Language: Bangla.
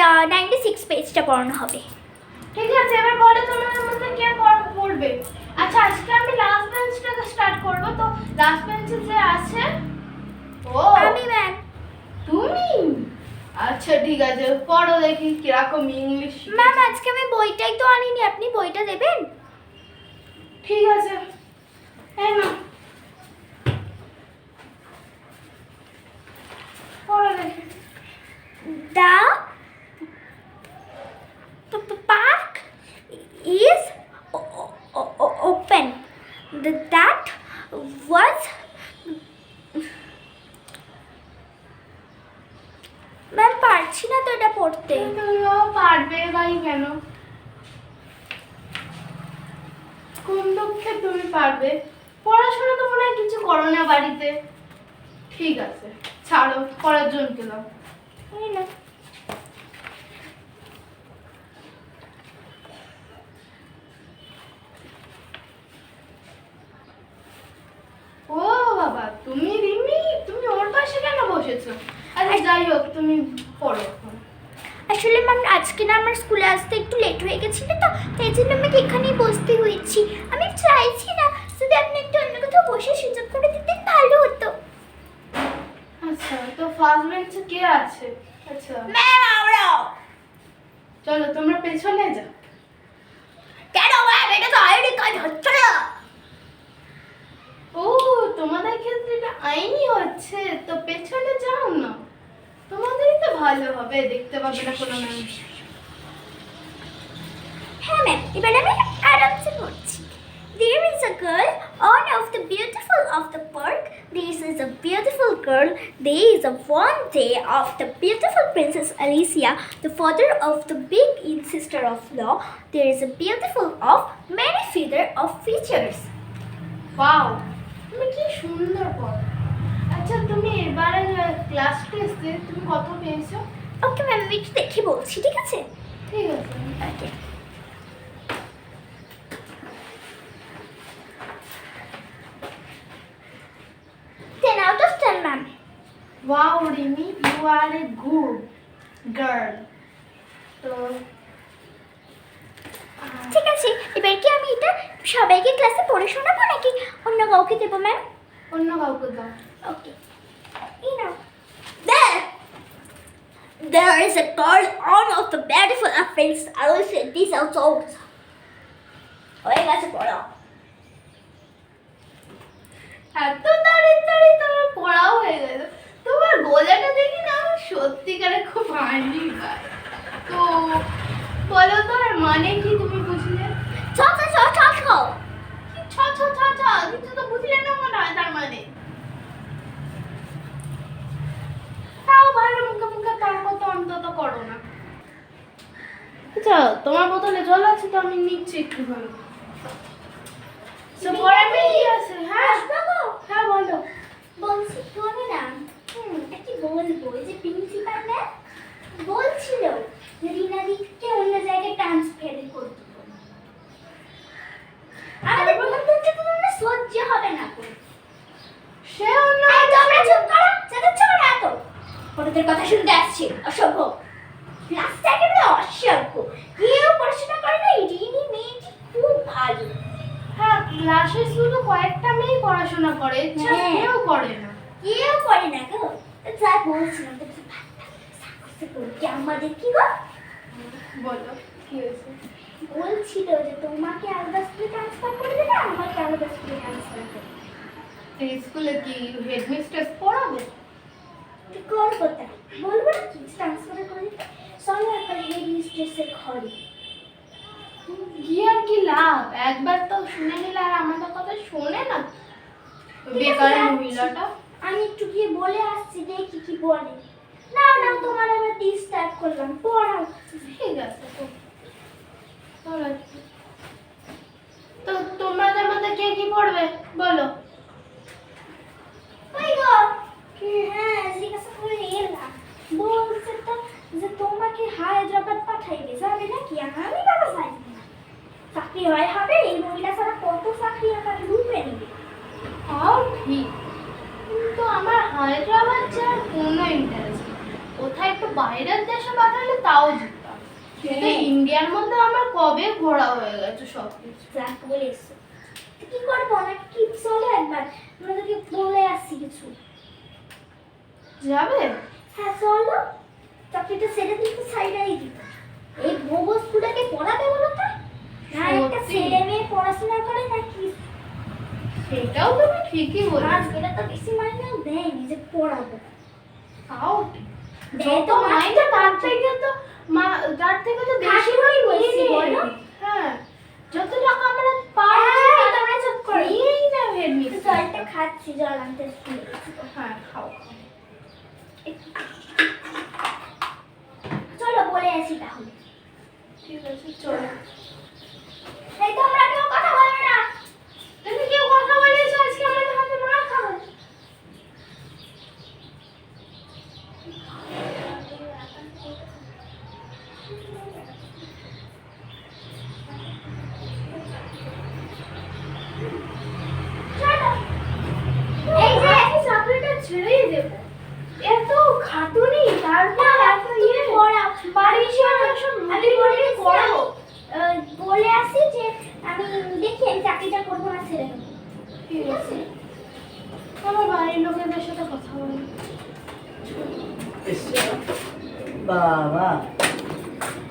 96 পেজটা পড়ানো হবে। ঠিক আছে, এবার বলো তোমাদের মধ্যে কে পড়বে। আচ্ছা, আজকে আমি লাস্ট বেঞ্চটাকে স্টার্ট করব। তো লাস্ট বেঞ্চে যে আছে, ও আমি ম্যাম। তুমি? আচ্ছা ঠিক আছে, পড়ো দেখি কিরকম ইংলিশ। ম্যাম আজকে আমি বইটাই তো আনিনি, আপনি বইটা দেবেন? ঠিক আছে, এই না পড়ো দেখি। The park is open. That was ma'am পারছি না তো এটা পড়তে। তুমিও পারবে ভাই, কেন কোন দুঃখে তুমি পারবে? পড়াশোনা তো মনে হয় কিছু করো না বাড়িতে। ঠিক আছে, ছাড়ো, পড়ার জন্য গেলাম। এই না ও বাবা, তুমি রিমি, তুমি ওর পাশে কেন বসেছো? আচ্ছা যাই হোক, তুমি পড়ো এখন। আসলে ম্যাম আজকে না আমার স্কুলে আসতে একটু লেট হয়ে গেছিল, তো তাই জন্য আমাকে এখানেই বসতে হয়েছি। আমি চাইছি না, যদি আপনি একটু অন্য কোথাও বসে সুযোগ করে দিতেন ভালো হতো। আচ্ছা, তো ফার্স্ট বেঞ্চে কে আছে? আচ্ছা ম্যাম আমরাও। চলো তোমরা পেছনে যাও। কেন ম্যাম, এটা তো আইডি কার্ড হচ্ছে না। ও, তোমাদের ক্ষেত্রে এটা আইনি হচ্ছে, তো পেছনে যাও না, তোমাদেরই তো ভালো হবে, দেখতে পাবে না কোনো মানুষ। হ্যাঁ ম্যাম, এবার আমি আরামসে পড়ছি। There is a girl on of the beautiful of the park. This is a beautiful girl. There is a one day of the beautiful Princess Alicia, the father of the big sister of law. There is a beautiful of many feather of features. Wow, তুমি কি সুন্দর পড়ো। আচ্ছা, তুমি এবারে ক্লাস টেস্টে তুমি কত পেয়েছো? ওকে ম্যাম, আমি একটু দেখে বলছি, ঠিক আছে? ঠিক আছে। Okay. 10 out of 10 ma'am. Wow Rimi, you are a good girl. তো ঠিক আছে, এবার কি আমি এটা সবাইকে ক্লাসে পড়ে শোনাবো নাকি অন্য কাউকে দেবো ম্যাম? অন্য কাউকে দাও। ওকে, এই নাও। There is a girl on of the beautiful face. I will say this also. হয়ে গেছে পড়ো। এত তাড়াতাড়ি তোমার পড়াও হয়ে গেল। তোমার গলাটা দেখি না আমার সত্যিকারে খুব হাসি পায়। তো বলো তো এর মানে কি, তুমি বুঝলে? ছ কি ছ ছ ছ ছ, কিছু তো বুঝলে না মনে হয় তার মানে। তাও ভালো, মুখে মুখে তর্ক তো অন্তত করো না। আচ্ছা, তোমার বোতলে জল আছে তো আমি নিচ্ছি একটুখানি। তো পরে আমি কি আছে? হ্যাঁ হ্যাঁ বলো। বলছি শোনো না, কি বলবো, এই যে প্রিন্সিপাল না বলছিল যে রিনাদিকে অন্য জায়গায় ট্রান্সফার করতে। আমাদের প্রথম দিন তো তোমরা সহ্য হবে না তো। সে অন্য এই তোমরা চুপ করো, চেঁচাচ্ছ কেন এত? ওদের কথা শুনতে আসছে, অসভ্য। ক্লাসটা একেবারে অসভ্য, কেউ পড়াশোনা করে না। এই রিনি মেয়েটি খুব ভালো। হ্যাঁ, ক্লাসে শুধু কয়েকটা মেয়েই পড়াশোনা করে, এছাড়া হ্যাঁ। কেউ করে না। কেউ করে না গো। যা বলছিলাম তো কি আমাদের কি গো বলো কি হয়েছে? বলছিল যে তোমাকে আলাদা স্কুলে ট্রান্সফার করে দেবে, আমাকে আলাদা স্কুলে ট্রান্সফার করে দেবে। এই স্কুলে কি হেডমিস্ট্রেস পড়াবে? করবো তাই, বলবো না কি ট্রান্সফার করে দিতে। চলো একবার হেড মিস্ট্রেসের ঘরে গিয়ে আর কি লাভ? একবার তো শুনে নিলে আর আমাদের কথা শোনে না বেকার মহিলাটা। আমি একটু গিয়ে বলে আসছি, দেখি কি বলে। না না, তোমার আবার ডিস্টার্ব করলাম, পড়াও। ঠিক আছে, তো তোমাদের মধ্যে কে কি পড়বে বলো? ওই গো কি, হ্যাঁ জিজ্ঞাসা করে এলাম, বলছে তো যে তোমাকে হায়দ্রাবাদ পাঠাইবে, যাবে নাকি? আমি বাবা যাই না, চাকরি হয় হবে, এই মহিলা ছাড়া কত চাকরি একা লুপে নিবে। তাও ঠিক, কিন্তু আমার হায়দ্রাবাদ যাওয়ার কোনো ইন্টারেস্ট নেই। কোথায় একটু বাইরের দেশে পাঠালে তাও যেতাম, কিন্তু ইন্ডিয়ার মধ্যে আমার কবে ঘোরা হয়ে গেছে সব কিছু। যাক বলেছো, কি করবো না কি, চলো একবার আমাদেরকে বলে আসছি কিছু। যাবে? হ্যাঁ চলো, চাকরিটা ছেড়ে দিতে সাইডাই দিত। এই ভোগো স্কুলটাকে পড়াবে বলো তো, না একটা সত্যি। ছেলে মেয়ে পড়াশোনা করে নাকি? সেটাও তুমি ঠিকই বলেছো। আজকেরা তো বেশি মাইনেও দেয়নি যে পড়াবো। তাও ঠিক। দেয় যত তো মাইনে তার থেকে তো বেশি কাকিমাই নিয়ে বলছি, নেয়। বলো। হ্যাঁ, যত টাকা আমরা পাই হ্যাঁ, তোমরা চুপ করো। নিয়েই না হেডমিস্ট্রেস। জলটা খাচ্ছি, জল আনতে স্কুলে গেছি তো। হ্যাঁ, খাও খাও। চলো বলে আসি তাহলে। ঠিক আছে, চলো। এই তোমরা কেউ কথা বলবে না। তুমি কেউ কথা বলেছো আজকে আমাদের হাতে মার খাবে। চলো। এই যে চাকরিটা ছেড়েই দেবো। এত খাটুনি, তারপর এত ইয়ে পড়াও। বাড়ি এসে আমার সব আমি রুটিন বলে করে পড়াবো। বলে আসি যে আমি দেখি আমি চাকরিটা করবো না, ছেড়ে দেবো। ঠিক আছে, আমার বাড়ির লোকেদের সাথে কথা বলি। বাবা